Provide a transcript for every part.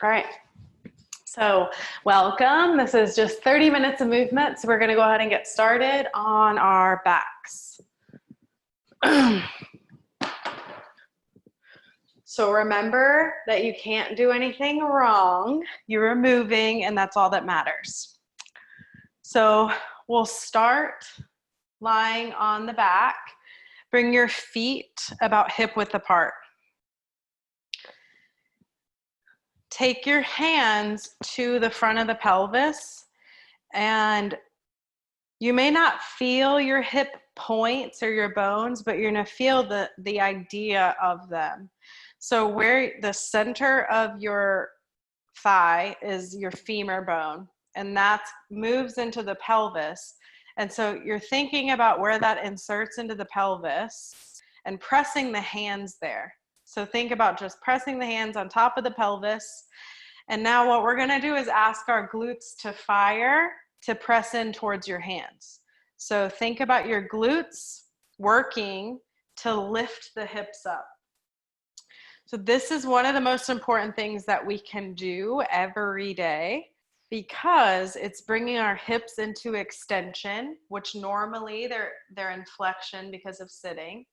All right. So welcome. This is just 30 minutes of movement. So we're going to go ahead and get started on our backs. So remember that you can't do anything wrong. You're moving, and that's all that matters. So we'll start lying on the back. Bring your feet about hip width apart. Take your hands to the front of the pelvis, and you may not feel your hip points or your bones, but you're going to feel the idea of them. So where the center of your thigh is your femur bone, and that moves into the pelvis. And so you're thinking about where that inserts into the pelvis and pressing the hands there. So think about just pressing the hands on top of the pelvis. And now what we're going to do is ask our glutes to fire to press in towards your hands. So think about your glutes working to lift the hips up. So this is one of the most important things that we can do every day, because it's bringing our hips into extension, which normally they're in flexion because of sitting.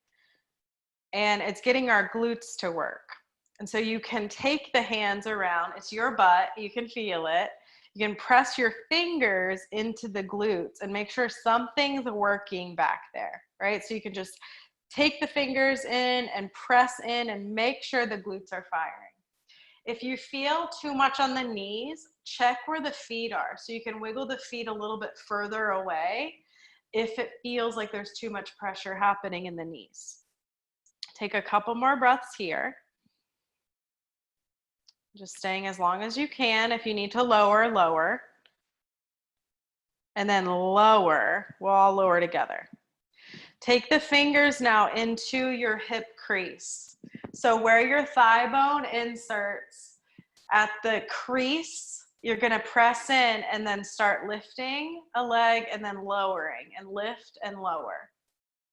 And it's getting our glutes to work. And so you can take the hands around, it's your butt, you can feel it. You can press your fingers into the glutes and make sure something's working back there, right? So you can just take the fingers in and press in and make sure the glutes are firing. If you feel too much on the knees, check where the feet are. So you can wiggle the feet a little bit further away if it feels like there's too much pressure happening in the knees. Take a couple more breaths here. Just staying as long as you can. If you need to lower, lower. And then lower. We'll all lower together. Take the fingers now into your hip crease. So where your thigh bone inserts, at the crease, you're going to press in and then start lifting a leg and then lowering, and lift and lower.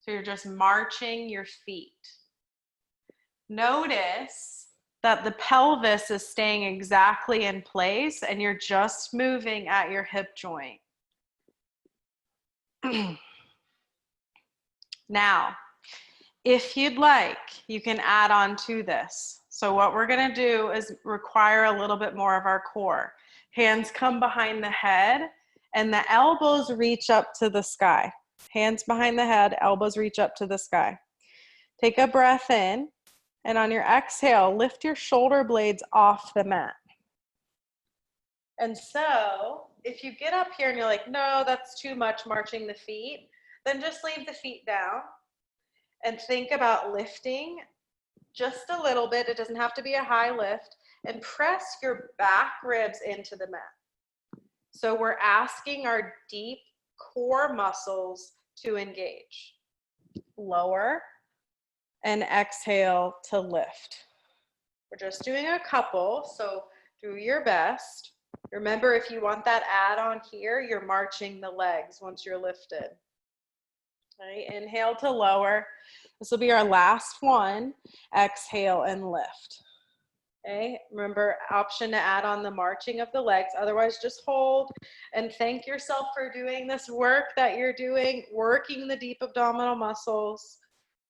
So you're just marching your feet. Notice that the pelvis is staying exactly in place and you're just moving at your hip joint. Now, if you'd like, you can add on to this. So what we're going to do is require a little bit more of our core. Hands come behind the head and the elbows reach up to the sky. Hands behind the head, elbows reach up to the sky. Take a breath in, and on your exhale, lift your shoulder blades off the mat. And so if you get up here and you're like, no, that's too much marching the feet, then just leave the feet down and think about lifting just a little bit. It doesn't have to be a high lift, and press your back ribs into the mat. So we're asking our deep core muscles to engage. Lower and exhale to lift. We're just doing a couple, so do your best. Remember, if you want that add on here, you're marching the legs once you're lifted. Right? Inhale to lower. This will be our last one. Exhale and lift. Okay, remember, option to add on the marching of the legs. Otherwise, just hold and thank yourself for doing this work that you're doing, working the deep abdominal muscles.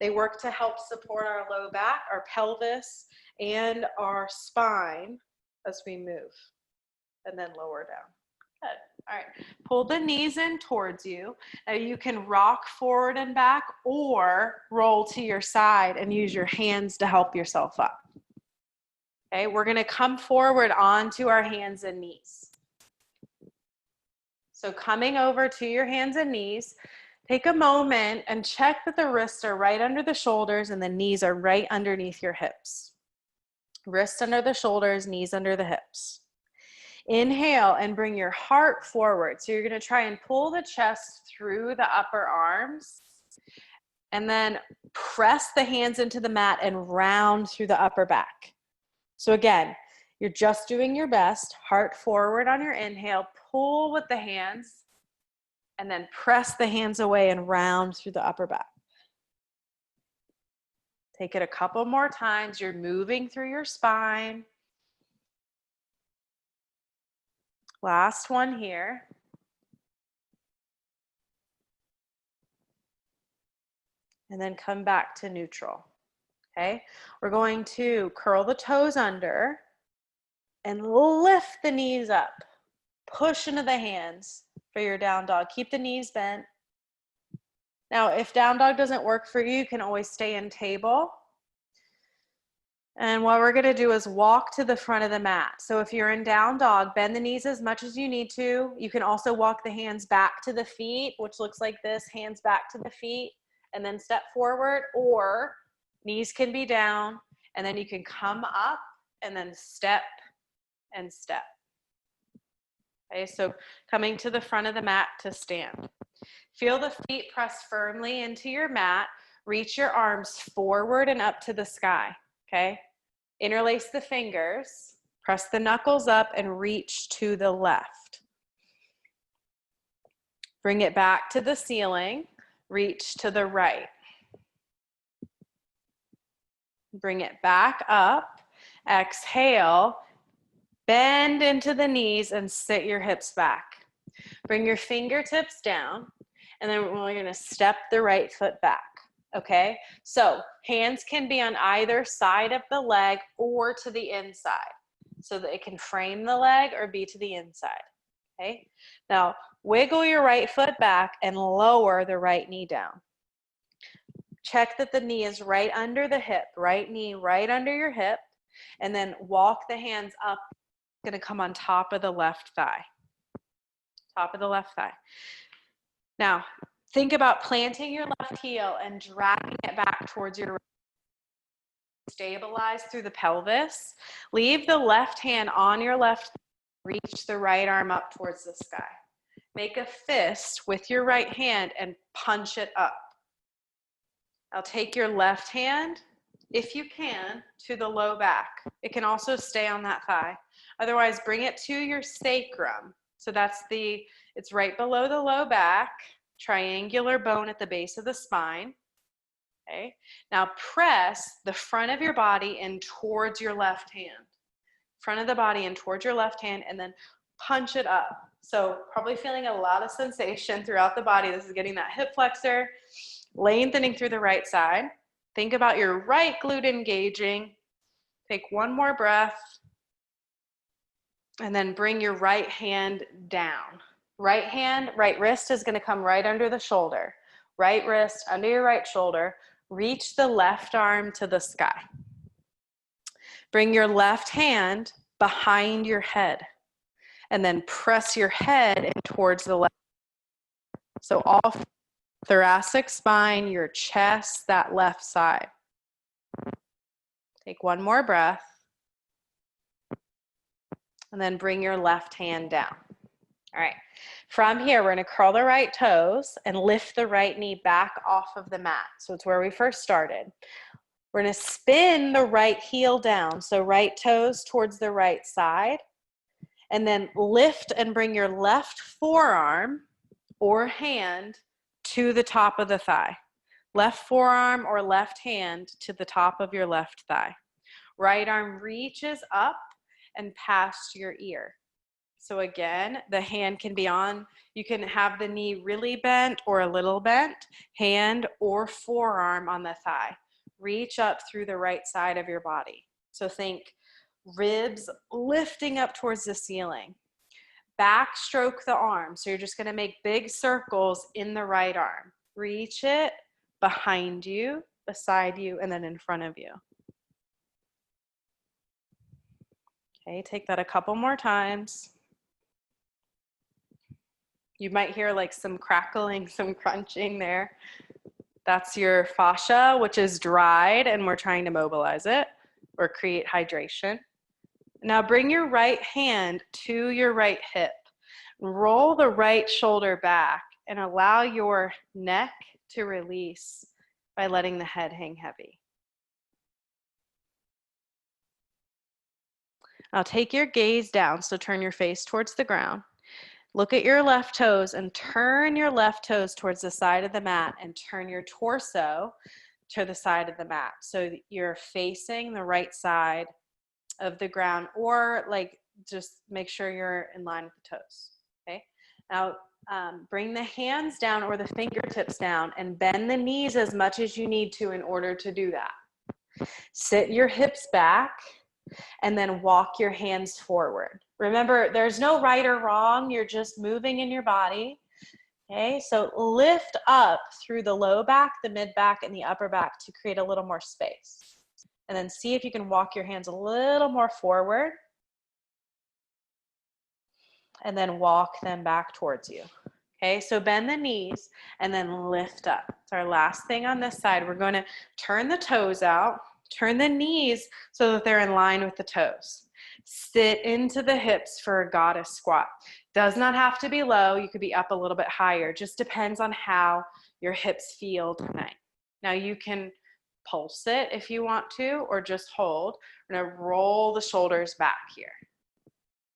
They work to help support our low back, our pelvis, and our spine as we move. And then lower down. Good. All right. Pull the knees in towards you. Now you can rock forward and back or roll to your side and use your hands to help yourself up. Okay, we're going to come forward onto our hands and knees. So coming over to your hands and knees, take a moment and check that the wrists are right under the shoulders and the knees are right underneath your hips. Wrists under the shoulders, knees under the hips. Inhale and bring your heart forward. So you're going to try and pull the chest through the upper arms and then press the hands into the mat and round through the upper back. So again, you're just doing your best. Heart forward on your inhale, pull with the hands, and then press the hands away and round through the upper back. Take it a couple more times. You're moving through your spine. Last one here. And then come back to neutral. Okay, we're going to curl the toes under and lift the knees up. Push into the hands for your down dog. Keep the knees bent. Now, if down dog doesn't work for you, you can always stay in table. And what we're going to do is walk to the front of the mat. So if you're in down dog, bend the knees as much as you need to. You can also walk the hands back to the feet, which looks like this, hands back to the feet, and then step forward, or knees can be down, and then you can come up and then step and step. Okay, so coming to the front of the mat to stand. Feel the feet press firmly into your mat. Reach your arms forward and up to the sky, okay? Interlace the fingers, press the knuckles up and reach to the left. Bring it back to the ceiling, reach to the right. Bring it back up, exhale, bend into the knees and sit your hips back. Bring your fingertips down, and then we're gonna step the right foot back, okay? So hands can be on either side of the leg or to the inside, so that it can frame the leg or be to the inside, okay? Now, wiggle your right foot back and lower the right knee down. Check that the knee is right under the hip, right knee right under your hip, and then walk the hands up. It's gonna come on top of the left thigh. Top of the left thigh. Now, think about planting your left heel and dragging it back towards your right. Stabilize through the pelvis. Leave the left hand on your left, reach the right arm up towards the sky. Make a fist with your right hand and punch it up. Now take your left hand, if you can, to the low back. It can also stay on that thigh. Otherwise, bring it to your sacrum. So it's right below the low back, triangular bone at the base of the spine. Okay. Now press the front of your body in towards your left hand. Front of the body in towards your left hand, and then punch it up. So probably feeling a lot of sensation throughout the body. This is getting that hip flexor, lengthening through the right side. Think about your right glute engaging. Take one more breath. And then bring your right hand down. Right hand, right wrist is going to come right under the shoulder. Right wrist under your right shoulder. Reach the left arm to the sky. Bring your left hand behind your head. And then press your head in towards the left. So off thoracic spine, your chest, that left side. Take one more breath. And then bring your left hand down. All right, from here, we're gonna curl the right toes and lift the right knee back off of the mat. So it's where we first started. We're gonna spin the right heel down. So right toes towards the right side. And then lift and bring your left forearm or hand to the top of the thigh. Left forearm or left hand to the top of your left thigh. Right arm reaches up and past your ear. So again, the hand can be on, you can have the knee really bent or a little bent, hand or forearm on the thigh. Reach up through the right side of your body. So think ribs lifting up towards the ceiling. Backstroke the arm. So you're just gonna make big circles in the right arm. Reach it behind you, beside you, and then in front of you. Okay, take that a couple more times. You might hear like some crackling, some crunching there. That's your fascia, which is dried, and we're trying to mobilize it or create hydration. Now bring your right hand to your right hip. Roll the right shoulder back and allow your neck to release by letting the head hang heavy. Now take your gaze down, so turn your face towards the ground. Look at your left toes and turn your left toes towards the side of the mat and turn your torso to the side of the mat. So you're facing the right side of the ground, or like just make sure you're in line with the toes. Okay. Now bring the hands down or the fingertips down and bend the knees as much as you need to in order to do that. Sit your hips back and then walk your hands forward. Remember, there's no right or wrong. You're just moving in your body. Okay, so lift up through the low back, the mid back, and the upper back to create a little more space. And then see if you can walk your hands a little more forward. And then walk them back towards you. Okay, so bend the knees and then lift up. It's our last thing on this side. We're going to turn the toes out, turn the knees so that they're in line with the toes. Sit into the hips for a goddess squat. Does not have to be low. You could be up a little bit higher. Just depends on how your hips feel tonight. Now you can pulse it if you want to, or just hold. We're going to roll the shoulders back here.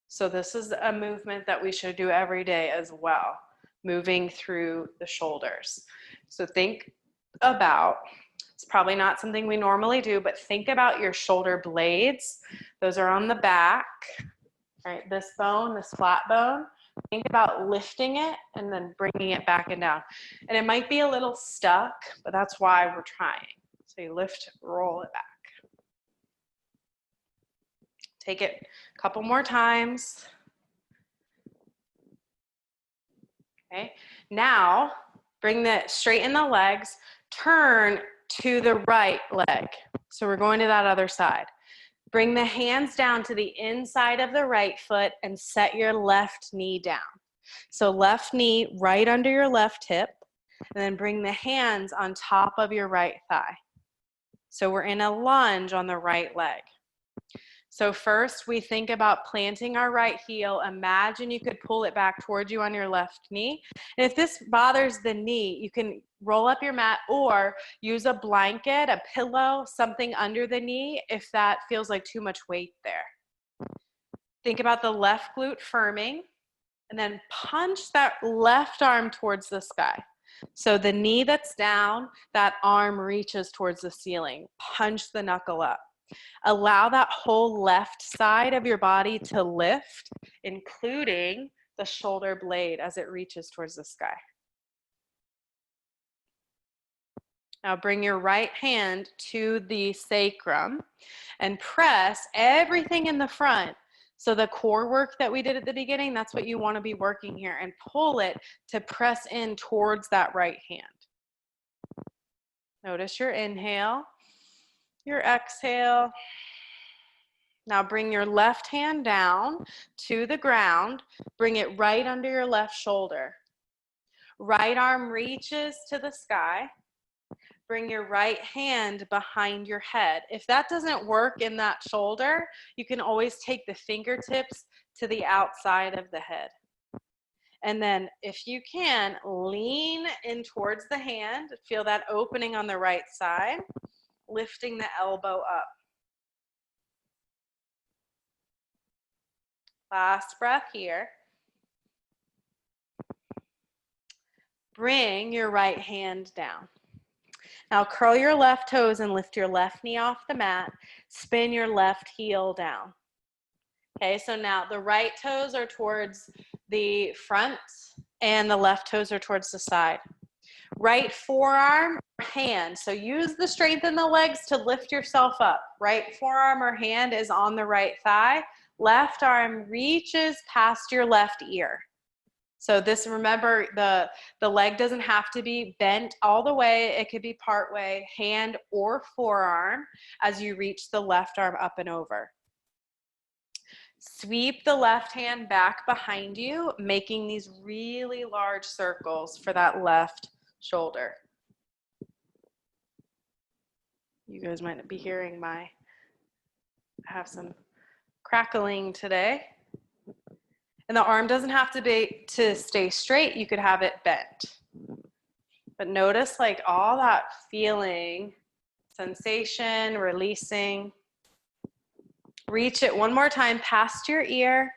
So this is a movement that we should do every day as well, moving through the shoulders. So think about, it's probably not something we normally do, but think about your shoulder blades. Those are on the back, right? This bone, this flat bone. Think about lifting it and then bringing it back and down. And it might be a little stuck, but that's why we're trying. So you lift, roll it back. Take it a couple more times. Okay, now straighten the legs, turn to the right leg. So we're going to that other side. Bring the hands down to the inside of the right foot and set your left knee down. So left knee right under your left hip, and then bring the hands on top of your right thigh. So we're in a lunge on the right leg. So first we think about planting our right heel. Imagine you could pull it back towards you on your left knee. And if this bothers the knee, you can roll up your mat or use a blanket, a pillow, something under the knee if that feels like too much weight there. Think about the left glute firming and then punch that left arm towards the sky. So the knee that's down, that arm reaches towards the ceiling. Punch the knuckle up. Allow that whole left side of your body to lift, including the shoulder blade as it reaches towards the sky. Now bring your right hand to the sacrum and press everything in the front. So the core work that we did at the beginning, that's what you want to be working here, and pull it to press in towards that right hand. Notice your inhale, your exhale. Now bring your left hand down to the ground. Bring it right under your left shoulder. Right arm reaches to the sky. Bring your right hand behind your head. If that doesn't work in that shoulder, you can always take the fingertips to the outside of the head. And then if you can, lean in towards the hand. Feel that opening on the right side, lifting the elbow up. Last breath here. Bring your right hand down. Now curl your left toes and lift your left knee off the mat. Spin your left heel down. Okay, so now the right toes are towards the front and the left toes are towards the side. Right forearm or hand. So use the strength in the legs to lift yourself up. Right forearm or hand is on the right thigh. Left arm reaches past your left ear. So this, remember, the leg doesn't have to be bent all the way. It could be part way, hand or forearm, as you reach the left arm up and over. Sweep the left hand back behind you, making these really large circles for that left shoulder. You guys might be hearing I have some crackling today. And the arm doesn't have to stay straight. You could have it bent. But notice like all that feeling, sensation, releasing. Reach it one more time past your ear.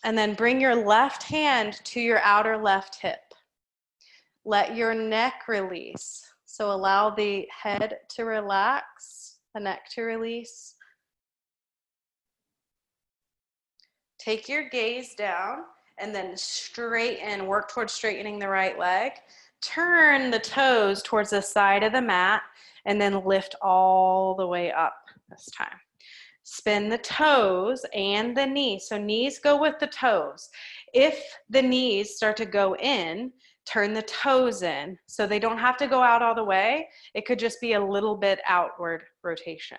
And then bring your left hand to your outer left hip. Let your neck release. So allow the head to relax, the neck to release. Take your gaze down and then straighten, work towards straightening the right leg. Turn the toes towards the side of the mat and then lift all the way up this time. Spin the toes and the knees. So knees go with the toes. If the knees start to go in, turn the toes in. So they don't have to go out all the way. It could just be a little bit outward rotation.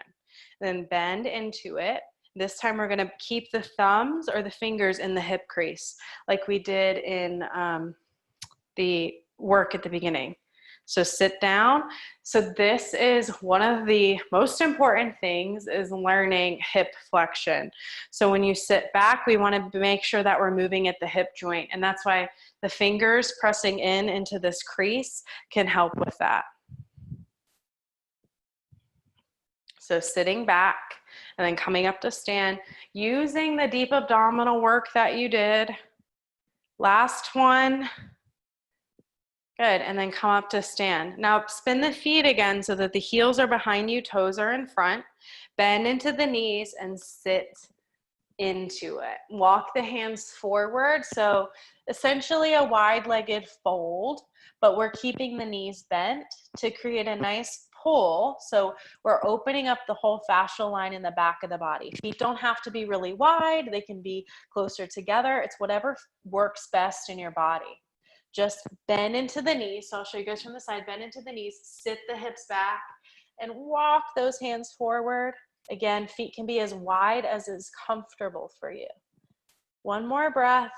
Then bend into it. This time we're gonna keep the thumbs or the fingers in the hip crease like we did in the work at the beginning. So sit down. So this is one of the most important things is learning hip flexion. So when you sit back, we want to make sure that we're moving at the hip joint. And that's why the fingers pressing in into this crease can help with that. So sitting back and then coming up to stand, using the deep abdominal work that you did. Last one. Good, and then come up to stand. Now spin the feet again so that the heels are behind you, toes are in front. Bend into the knees and sit into it. Walk the hands forward, so essentially a wide-legged fold, but we're keeping the knees bent to create a nice pull, so we're opening up the whole fascial line in the back of the body. Feet don't have to be really wide, they can be closer together. It's whatever works best in your body. Just bend into the knees. So I'll show you guys from the side. Bend into the knees, sit the hips back, and walk those hands forward. Again, feet can be as wide as is comfortable for you. One more breath.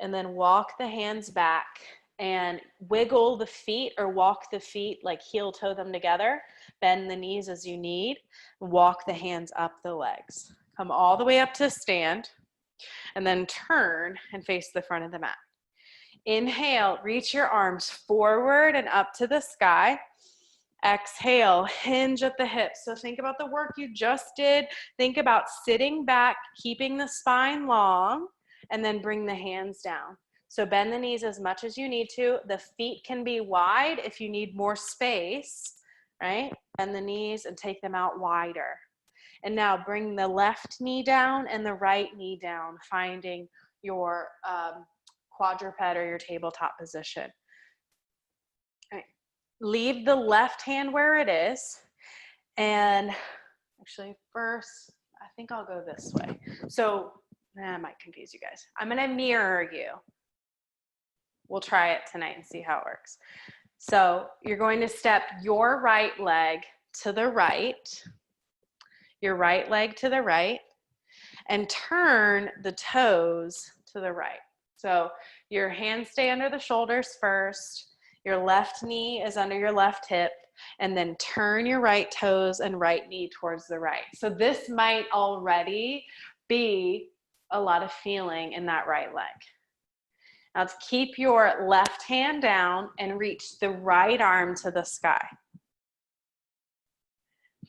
And then walk the hands back and wiggle the feet or walk the feet like heel toe them together. Bend the knees as you need. Walk the hands up the legs. Come all the way up to stand. And then turn and face the front of the mat. Inhale, reach your arms forward and up to the sky. Exhale, hinge at the hips. So think about the work you just did. Think about sitting back, keeping the spine long, and then bring the hands down. So bend the knees as much as you need to. The feet can be wide if you need more space, right? Bend the knees and take them out wider. And now bring the left knee down and the right knee down, finding your quadruped or your tabletop position. All right. Leave the left hand where it is. And actually first, I think I'll go this way. So I might confuse you guys. I'm gonna mirror you. We'll try it tonight and see how it works. So you're going to step your right leg to the right, your right leg to the right, and turn the toes to the right. So your hands stay under the shoulders first, your left knee is under your left hip, and then turn your right toes and right knee towards the right. So this might already be a lot of feeling in that right leg. Now let's keep your left hand down and reach the right arm to the sky.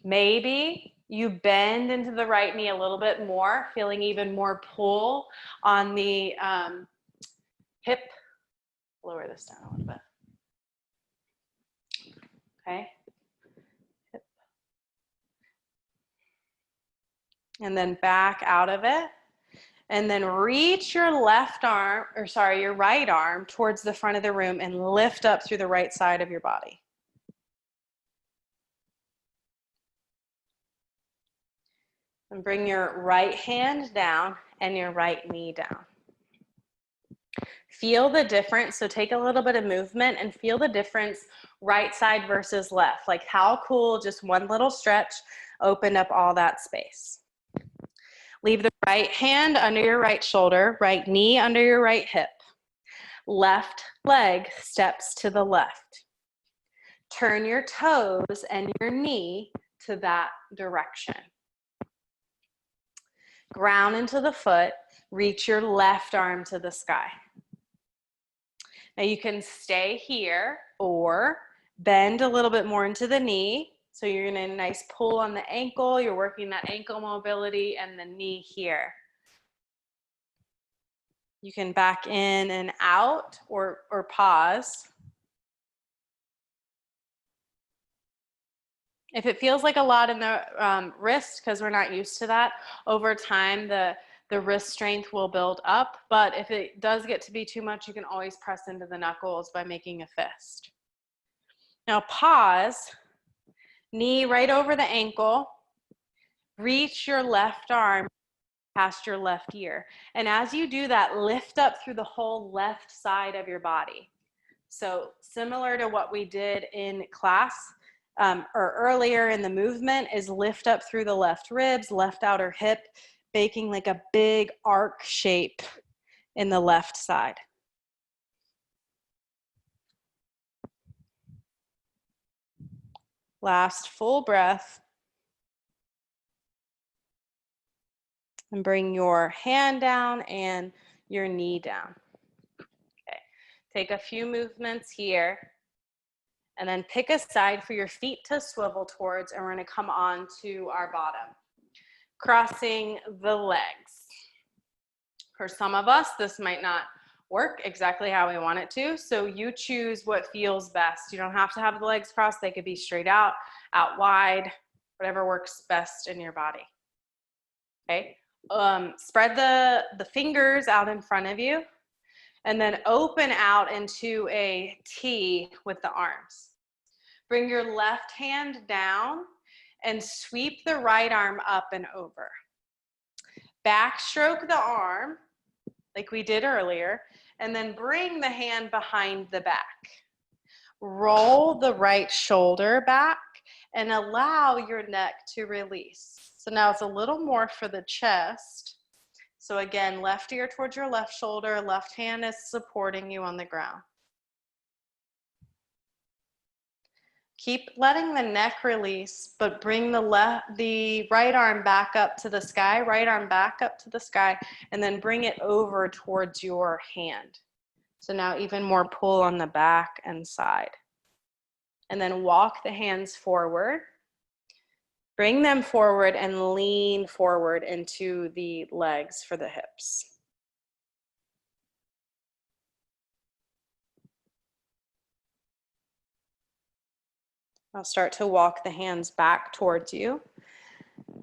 Maybe you bend into the right knee a little bit more, feeling even more pull on the hip. Lower this down a little bit. Okay. Hip. And then back out of it. And then reach your your right arm towards the front of the room and lift up through the right side of your body. And bring your right hand down and your right knee down. Feel the difference. So take a little bit of movement and feel the difference right side versus left. Like how cool, just one little stretch opened up all that space. Leave the right hand under your right shoulder, right knee under your right hip. Left leg steps to the left. Turn your toes and your knee to that direction. Ground into the foot, reach your left arm to the sky. Now you can stay here or bend a little bit more into the knee. So you're in a nice pull on the ankle, you're working that ankle mobility and the knee here. You can back in and out or pause. If it feels like a lot in the wrist, because we're not used to that, over time the wrist strength will build up. But if it does get to be too much, you can always press into the knuckles by making a fist. Now pause, knee right over the ankle, reach your left arm past your left ear. And as you do that, lift up through the whole left side of your body. So similar to what we did in class or earlier in the movement is lift up through the left ribs, left outer hip, making like a big arc shape in the left side. Last full breath. And bring your hand down and your knee down. Okay. Take a few movements here. And then pick a side for your feet to swivel towards, and we're going to come on to our bottom. Crossing the legs. For some of us, this might not work exactly how we want it to, so you choose what feels best. You don't have to have the legs crossed. They could be straight out wide, whatever works best in your body. Okay. Spread the fingers out in front of you, and then open out into a T with the arms. Bring your left hand down and sweep the right arm up and over. Backstroke the arm like we did earlier, and then bring the hand behind the back. Roll the right shoulder back and allow your neck to release. So now it's a little more for the chest. So again, left ear towards your left shoulder, left hand is supporting you on the ground. Keep letting the neck release, but bring the right arm back up to the sky, right arm back up to the sky, and then bring it over towards your hand. So now even more pull on the back and side. And then walk the hands forward. Bring them forward and lean forward into the legs for the hips. I'll start to walk the hands back towards you.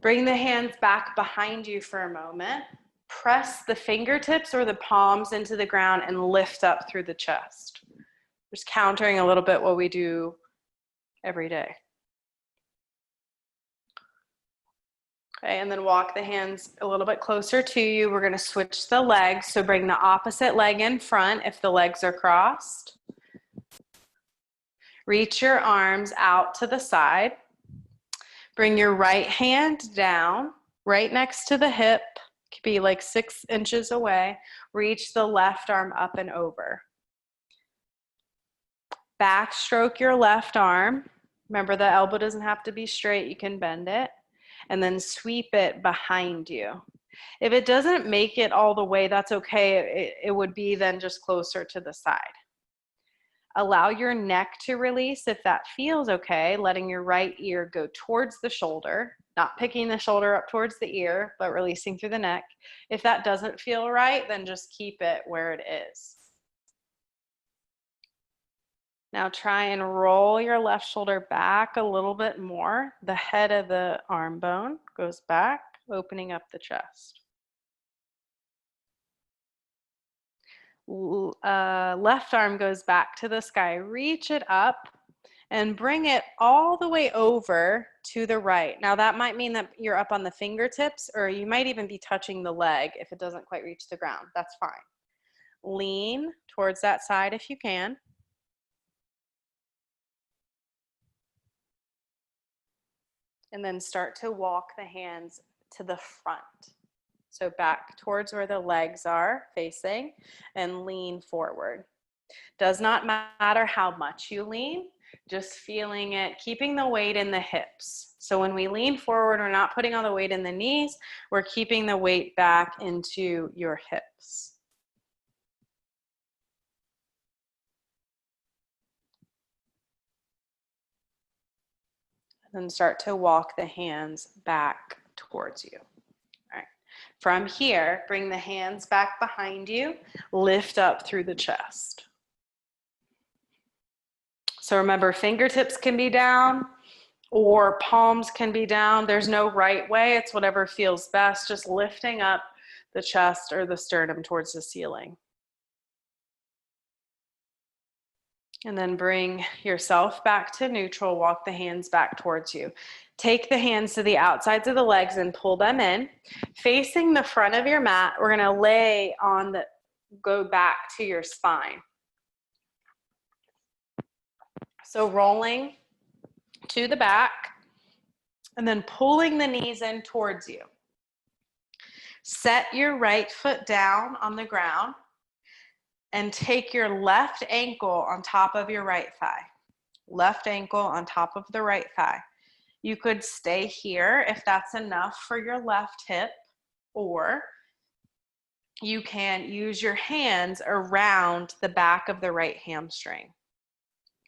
Bring the hands back behind you for a moment. Press the fingertips or the palms into the ground and lift up through the chest. Just countering a little bit what we do every day. Okay, and then walk the hands a little bit closer to you. We're going to switch the legs. So bring the opposite leg in front if the legs are crossed. Reach your arms out to the side. Bring your right hand down, right next to the hip. Could be like 6 inches away. Reach the left arm up and over. Backstroke your left arm. Remember, the elbow doesn't have to be straight. You can bend it. And then sweep it behind you. If it doesn't make it all the way, that's okay. It would be then just closer to the side. Allow your neck to release if that feels okay, letting your right ear go towards the shoulder, not picking the shoulder up towards the ear, but releasing through the neck. If that doesn't feel right, then just keep it where it is. Now try and roll your left shoulder back a little bit more. The head of the arm bone goes back, opening up the chest. Left arm goes back to the sky. Reach it up and bring it all the way over to the right. Now that might mean that you're up on the fingertips, or you might even be touching the leg if it doesn't quite reach the ground. That's fine. Lean towards that side if you can. And then start to walk the hands to the front. So back towards where the legs are facing and lean forward. Does not matter how much you lean, just feeling it, keeping the weight in the hips. So when we lean forward, we're not putting all the weight in the knees, we're keeping the weight back into your hips. Then start to walk the hands back towards you. All right. From here, bring the hands back behind you, lift up through the chest. So remember, fingertips can be down, or palms can be down. There's no right way. It's whatever feels best, just lifting up the chest or the sternum towards the ceiling. And then bring yourself back to neutral. Walk the hands back towards you. Take the hands to the outsides of the legs and pull them in. Facing the front of your mat, we're going to lay on the, go back to your spine. So rolling to the back and then pulling the knees in towards you. Set your right foot down on the ground and take your left ankle on top of your right thigh. Left ankle on top of the right thigh. You could stay here if that's enough for your left hip, or you can use your hands around the back of the right hamstring.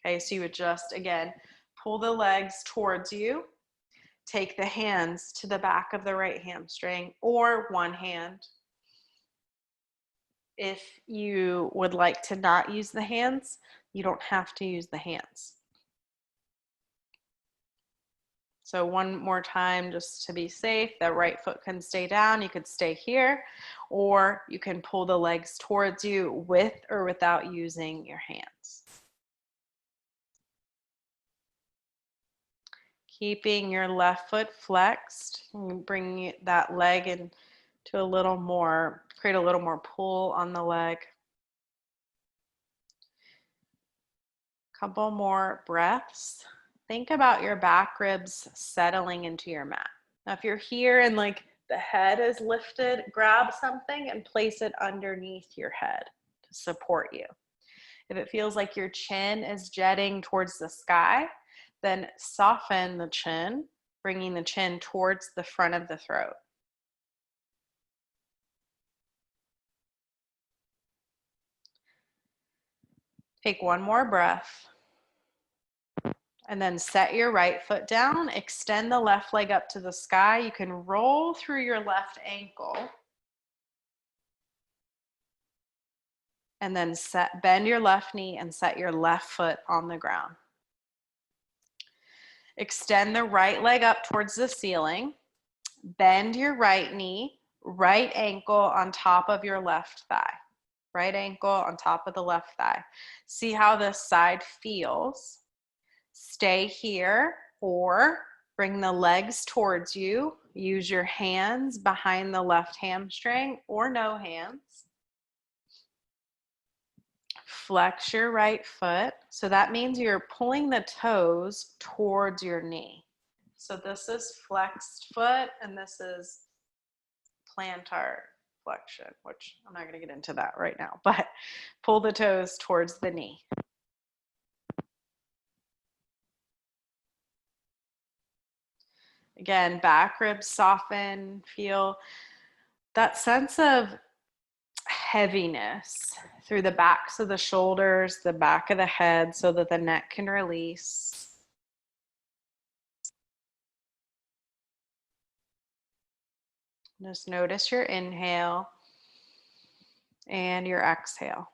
Okay, so you would just, again, pull the legs towards you, take the hands to the back of the right hamstring, or one hand. If you would like to not use the hands, you don't have to use the hands. So one more time, just to be safe, that right foot can stay down. You could stay here, or you can pull the legs towards you with or without using your hands. Keeping your left foot flexed, bring that leg into a little more, create a little more pull on the leg. Couple more breaths. Think about your back ribs settling into your mat. Now, if you're here and like the head is lifted, grab something and place it underneath your head to support you. If it feels like your chin is jetting towards the sky, then soften the chin, bringing the chin towards the front of the throat. Take one more breath. And then set your right foot down, extend the left leg up to the sky. You can roll through your left ankle. And then bend your left knee and set your left foot on the ground. Extend the right leg up towards the ceiling. Bend your right knee, right ankle on top of your left thigh. Right ankle on top of the left thigh. See how this side feels. Stay here or bring the legs towards you. Use your hands behind the left hamstring or no hands. Flex your right foot. So that means you're pulling the toes towards your knee. So this is flexed foot and this is plantar flexion, which I'm not going to get into that right now, but pull the toes towards the knee. Again, back ribs soften, feel that sense of heaviness through the backs of the shoulders, the back of the head, so that the neck can release. Just notice your inhale and your exhale.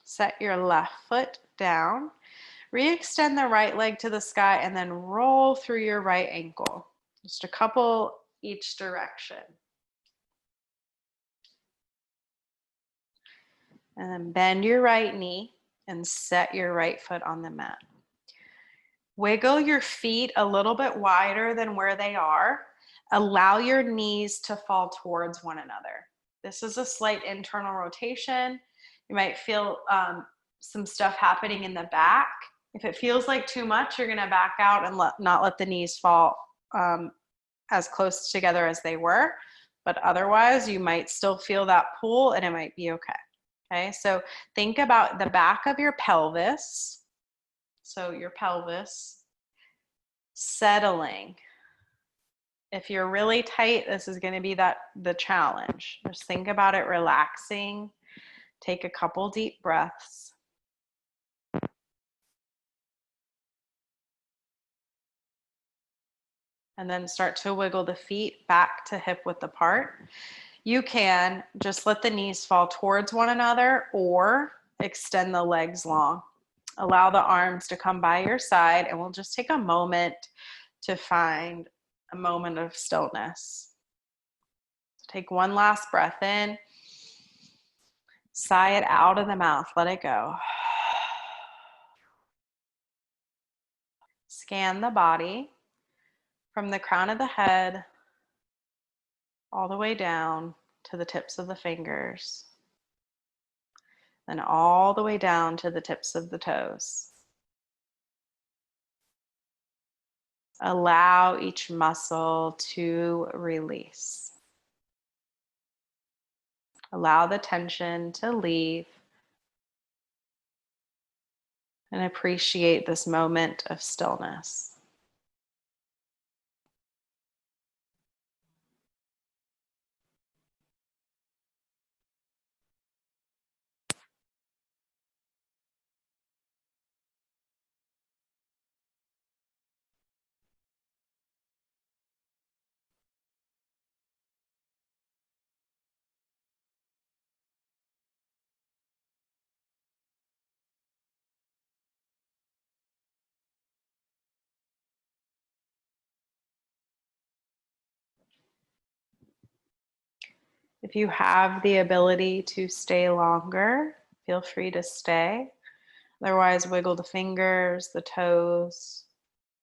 Set your left foot down. Re-extend the right leg to the sky and then roll through your right ankle. Just a couple each direction. And then bend your right knee and set your right foot on the mat. Wiggle your feet a little bit wider than where they are. Allow your knees to fall towards one another. This is a slight internal rotation. You might feel some stuff happening in the back. If it feels like too much, you're gonna back out and not let the knees fall as close together as they were. But otherwise, you might still feel that pull and it might be okay. Okay, so think about the back of your pelvis. So your pelvis settling. If you're really tight, this is going to be the challenge. Just think about it relaxing. Take a couple deep breaths. And then start to wiggle the feet back to hip width apart. You can just let the knees fall towards one another or extend the legs long. Allow the arms to come by your side, and we'll just take a moment to find a moment of stillness. Take one last breath in. Sigh it out of the mouth. Let it go. Scan the body from the crown of the head all the way down to the tips of the fingers, then all the way down to the tips of the toes. Allow each muscle to release. Allow the tension to leave and appreciate this moment of stillness. If you have the ability to stay longer, feel free to stay. Otherwise, wiggle the fingers, the toes,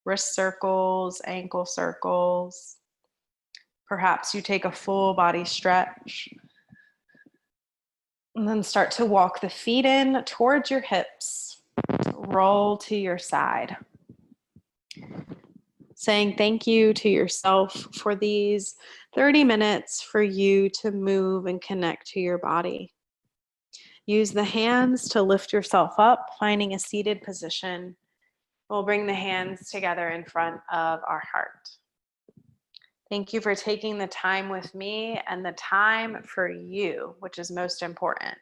wrist circles, ankle circles. Perhaps you take a full body stretch. And then start to walk the feet in towards your hips. Roll to your side. Saying thank you to yourself for these 30 minutes for you to move and connect to your body. Use the hands to lift yourself up, finding a seated position. We'll bring the hands together in front of our heart. Thank you for taking the time with me and the time for you, which is most important.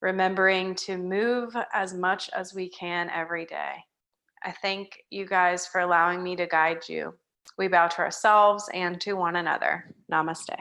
Remembering to move as much as we can every day. I thank you guys for allowing me to guide you. We bow to ourselves and to one another. Namaste.